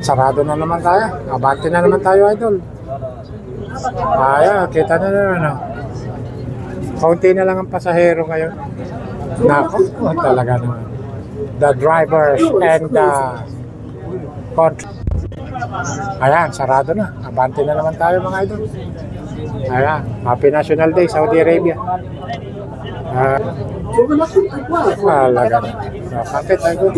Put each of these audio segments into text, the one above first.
Sarado na naman tayo. Abante na naman tayo, idol. Kaya, kita na naman. No? Kaunti na lang ang pasahero ngayon. Nako, talaga naman. The drivers and the ayan, sarado na. Abante na naman tayo, mga idol. Ayan, Happy National Day, Saudi Arabia. Talaga na. Kapit, idol.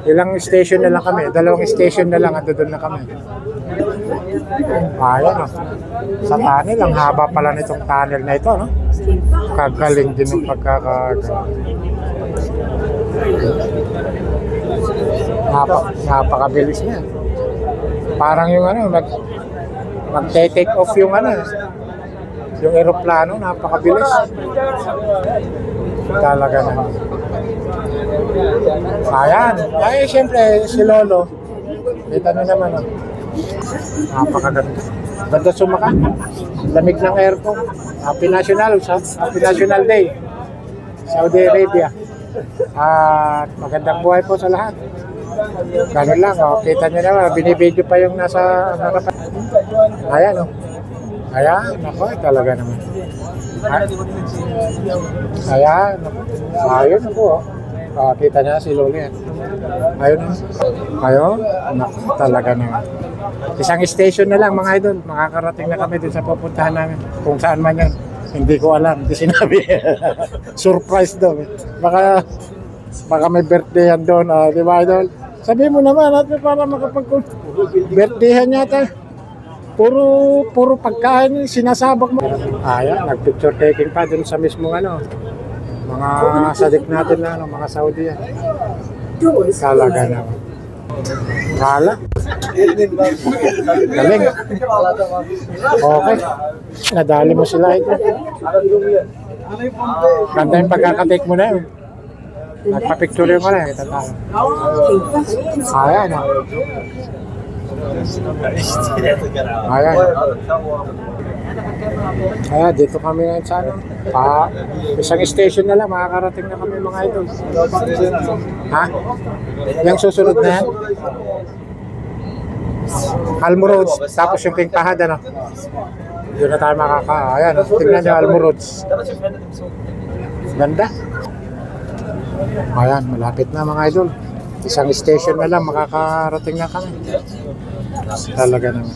Ilang station na lang kami. 2 station na lang. Ando doon na kami. Ayan, no? Sa tunnel, ang haba pala nitong tunnel na ito, no? Kagaling din ng napakabilis niya. Parang yung ano, mag-take off yung ano, yung eroplano, napakabilis. Talaga na. Ayan. Ay, siyempre, si Lolo. Kita nyo naman, oh. Napakaganda. Ganda sumakay. Lamig ng aircon. Happy National Day. Saudi Arabia. At magandang buhay po sa lahat. Ganun lang, oh. Kita nyo naman. Binibidyo pa yung nasa harapan. Ayan, oh. Ayan, ako, talaga naman. Ayan, ayun ako, oh. Kita niya si Lolo yan. Ayun, ayun, naku, talaga naman. Isang station na lang, mga idol. Makakarating na kami dun sa pupuntahan namin. Kung saan man yan, hindi ko alam, hindi sinabi. Surprise daw. Baka may birthday yan doon, di ba, idol? Sabi mo naman, natin para makapag-birthdayhan yata. Puro pagkain, sinasabak mo. Ayan, nag-picture taking pa dun sa mismong ano. Mga sadik natin na, ano, mga Saudi yan. Talaga naman. Kala. Galing. Okay. Nadali mo sila ito. Ganda yung pagkakatake mo na yun. Nagpa-picture mo na eh. Ayan. Ayan. Kaya dito kami ngayon sa ano. Isang station na lang, makakarating na kami, mga idol. Ha? Yung susunod na yan? Almo Roads, tapos yung King Fahad, ano? Doon na tayo ayan, tingnan nyo, Almo Roads. Ganda. Ayan, malapit na, mga idol. Isang station na lang, makakarating na kami. Talaga naman.